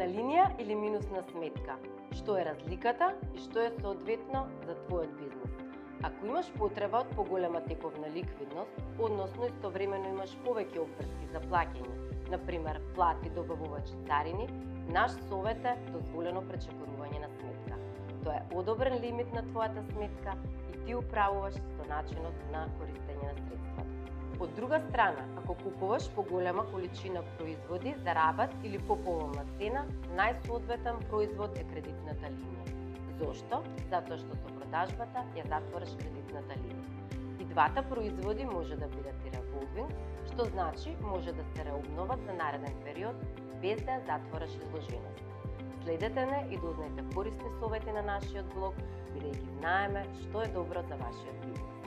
линија или минусна сметка? Што е разликата и што е соодветно за твојот бизнес? Ако имаш потреба од поголема тековна ликвидност, односно истовремено имаш повеќе обврски за плаќање, например плати добавувач царини, наш совет е дозволено пречекорување на сметка. Тоа е одобрен лимит на твојата сметка и ти управуваш со начинот на користење на средствата. Од друга страна, ако купуваш поголема количина производи за рабат или по поволна цена, најсоодветен производ е кредитната линија. Зошто? Затоа што со продажбата ја затвораш кредитната линија. И двата производи може да бидат и револвинг, што значи може да се реобноват за нареден период без да ја затвораш изложеност. Следете не и дознајте корисни совети на нашиот блог, бидејќи знаеме што е добро за вашиот бизнес.